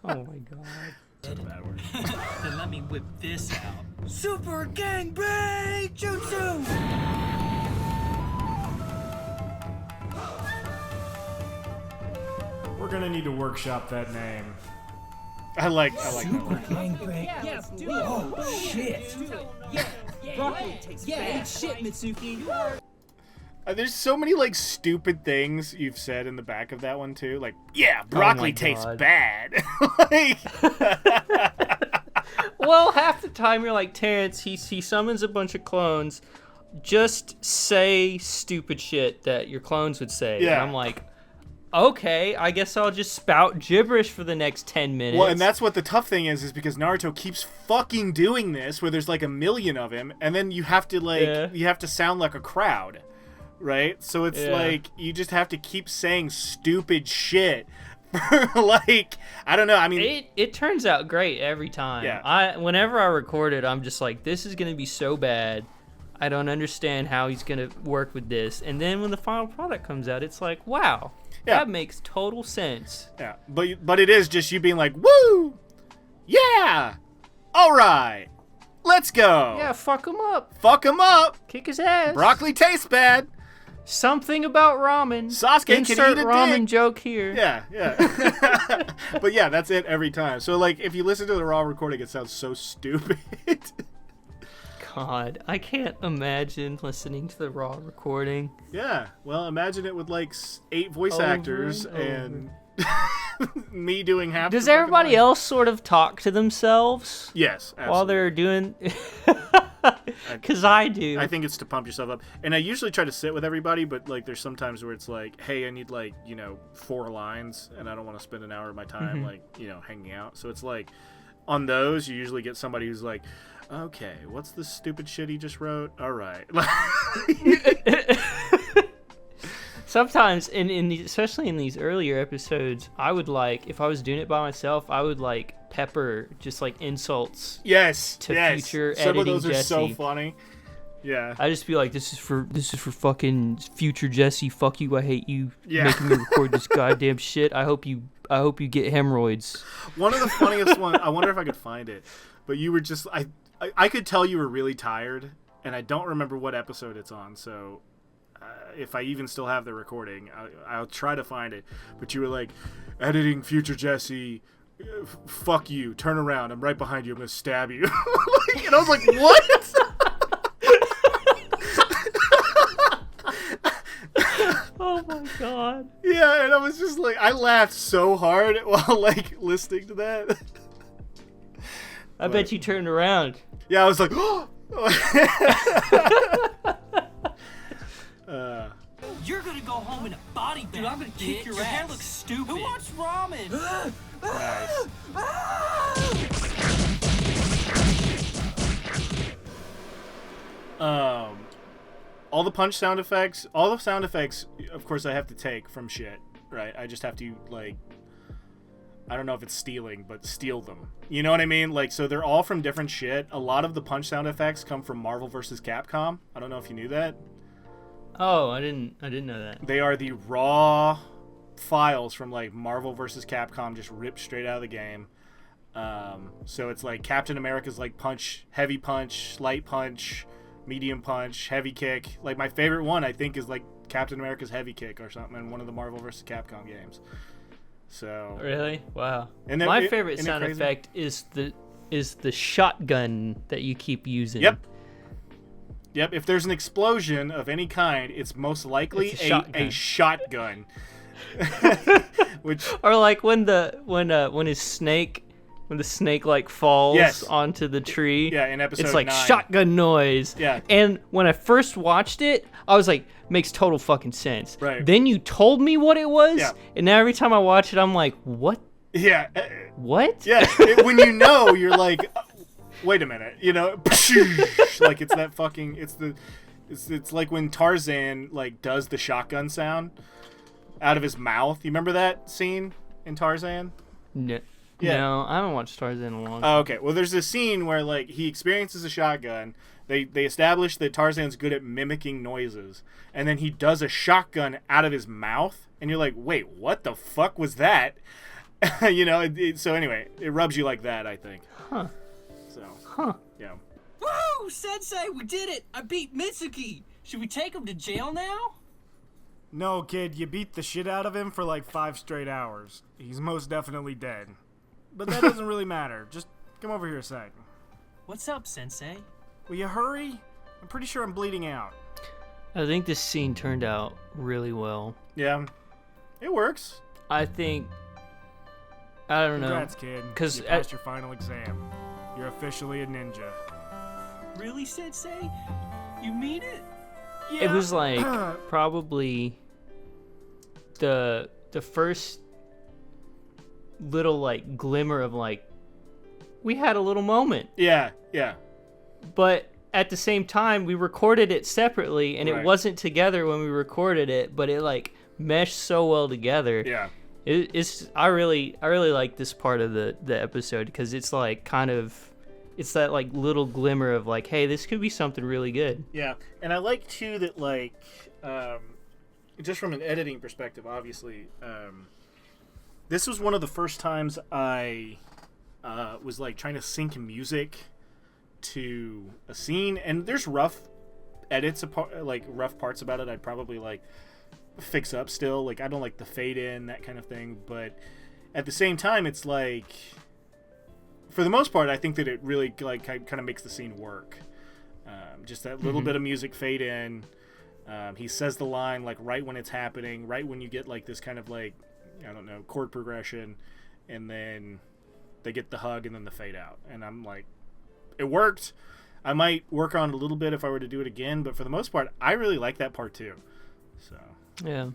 Oh my god. That's a bad word. Then let me whip this out. Super Gangbang Jutsu! We're gonna need to workshop that name. I like that one. Yes, do it! Oh, shit! Broccoli tastes bad shit, Mitsuki! There's so many like stupid things you've said in the back of that one too. Like, yeah, broccoli tastes God. bad. Like, Well, half the time you're like, Terrence, he summons a bunch of clones. Just say stupid shit that your clones would say. Yeah. And I'm like, okay, I guess I'll just spout gibberish for the next 10 minutes. well, and that's what the tough thing is because Naruto keeps fucking doing this where there's like a million of him, and then you have to you have to sound like a crowd, right? So it's like you just have to keep saying stupid shit for like, I don't know. I mean, it turns out great every time. Yeah. Whenever I record it, I'm just like, this is gonna be so bad. I don't understand how he's gonna work with this. And then when the final product comes out, it's like, wow, Yeah. that makes total sense. yeah, but it is just you being like, woo, yeah, all right, let's go. Yeah, fuck him up, Fuck him up. kick his ass. Broccoli tastes bad. Something about ramen. Sasuke can Insert eat a ramen dick. joke here. Yeah. But yeah, that's it every time. So like, if you listen to the raw recording, it sounds so stupid. God, I can't imagine listening to the raw recording. Yeah. Well, imagine it with like 8 voice Over actors and and me doing half. Does the fucking everybody line. else sort of talk to themselves Yes. Absolutely. while they're doing? Because I do. I think it's to pump yourself up, and I usually try to sit with everybody, but like there's sometimes where it's like, hey, I need like 4 lines, and I don't want to spend an hour of my time like hanging out. So it's like on those you usually get somebody who's like, okay, what's the stupid shit he just wrote? All right. Sometimes, especially in these earlier episodes, I would like, if I was doing it by myself, I would like pepper just like insults. Yes. To yes. future Some of editing those are so Jesse. funny. Yeah. I just be like, this is for fucking future Jesse. Fuck you. I hate you. Yeah. Making me record this goddamn shit. I hope you get hemorrhoids. One of the funniest ones. I wonder if I could find it, but you were just I could tell you were really tired, and I don't remember what episode it's on. So if I even still have the recording, I'll try to find it. But you were like, editing future Jesse. Fuck you. Turn around. I'm right behind you. I'm gonna stab you. And I was like, what? Oh my god. Yeah, and I was just like, I laughed so hard while like listening to that. I bet you turned around. Yeah, I was like, You're gonna go home in a body Dude, I'm gonna kick your ass. Hair looks stupid. Who wants ramen? Nice. All the punch sound effects, of course I have to take from shit, right? I just have to, like, I don't know if it's stealing, but steal them. You know what I mean? Like, so they're all from different shit. A lot of the punch sound effects come from Marvel vs. Capcom. I don't know if you knew that. Oh, I didn't know that. They are the raw files from, like, Marvel vs. Capcom, just ripped straight out of the game. So it's like Captain America's, like, punch, heavy punch, light punch, medium punch, heavy kick. Like, my favorite one, I think, is, like, Captain America's heavy kick or something in one of the Marvel vs. Capcom games. So really, wow. And my favorite sound effect is the shotgun that you keep using. Yep. If there's an explosion of any kind, it's most likely a shotgun. Which, or like when the snake like falls onto the tree. Yeah, in episode 9. It's like shotgun noise. Yeah. And when I first watched it, I was like, makes total fucking sense. Right. Then you told me what it was, yeah. And now every time I watch it, I'm like, what? Yeah. What? Yeah. When you know, you're like, wait a minute. You know, like it's that fucking. It's like when Tarzan like does the shotgun sound out of his mouth. You remember that scene in Tarzan? No. Yeah. No, I haven't watched Tarzan in a long time. Oh, okay. Well, there's this scene where like he experiences a shotgun. They establish that Tarzan's good at mimicking noises, and then he does a shotgun out of his mouth, and you're like, wait, what the fuck was that? You know. So anyway, it rubs you like that, I think. Huh. So. Yeah. Woo! Sensei, we did it! I beat Mitsuki! Should we take him to jail now? No, kid, you beat the shit out of him for like 5 straight hours. He's most definitely dead. But that doesn't really matter. Just come over here a sec. What's up, Sensei? Will you hurry? I'm pretty sure I'm bleeding out. I think this scene turned out really well. Yeah. It works. I think... I don't know. Congrats, kid. You passed your final exam. You're officially a ninja. Really, Sensei? You mean it? Yeah. It was like probably the first little like glimmer of like we had a little moment. Yeah. But at the same time, we recorded it separately, and right. It wasn't together when we recorded it, but it like meshed so well together. Yeah. I really like this part of the episode because it's like kind of. It's that like little glimmer of like, hey, this could be something really good. Yeah, and I like too that like, just from an editing perspective, obviously, this was one of the first times I was like trying to sync music to a scene, and there's rough edits, like rough parts about it. I'd probably like fix up still. Like I don't like the fade in, that kind of thing, but at the same time, it's like. For the most part, I think that it really like kind of makes the scene work. Just that little bit of music fade in. He says the line like right when it's happening, right when you get like this kind of like, I don't know, chord progression, and then they get the hug and then the fade out. And I'm like, it worked. I might work on it a little bit if I were to do it again, but for the most part, I really like that part too. So yeah,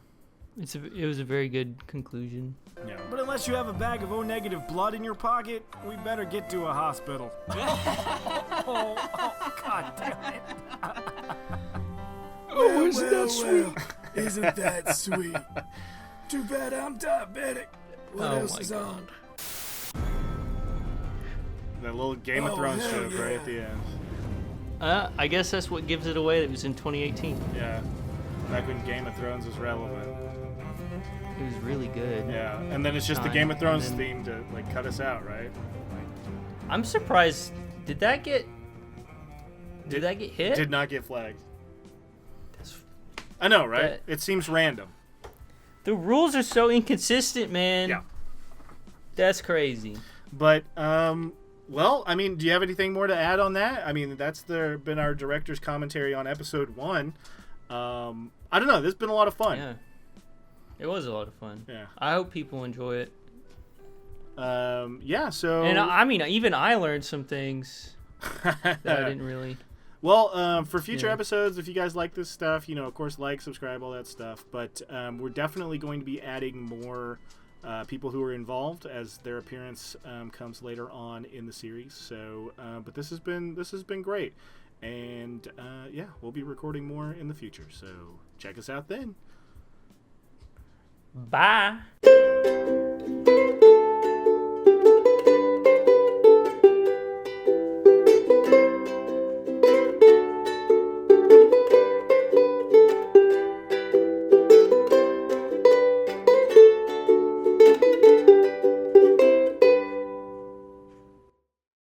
it was a very good conclusion. Yeah. But unless you have a bag of O-negative blood in your pocket, we better get to a hospital. oh, God damn it. Oh, isn't that sweet? Isn't that sweet? Too bad I'm diabetic. What else is on? That little Game of Thrones joke right at the end. I guess that's what gives it away. It was in 2018. Yeah. Back when Game of Thrones was relevant. It was really good. Yeah, and then it's just the Game of Thrones theme to like cut us out, right? I'm surprised. Did that get hit? Did not get flagged. I know, right? It seems random. The rules are so inconsistent, man. Yeah. That's crazy. But well, I mean, do you have anything more to add on that? I mean, that's been our director's commentary on episode 1. I don't know. This has been a lot of fun. Yeah. It was a lot of fun. Yeah. I hope people enjoy it. Yeah, so... And I mean, even I learned some things that I didn't really... Well, for future Yeah. episodes, if you guys like this stuff, of course, like, subscribe, all that stuff. But we're definitely going to be adding more people who are involved as their appearance comes later on in the series. So, but this has been great, and yeah, we'll be recording more in the future. So check us out then. Bye.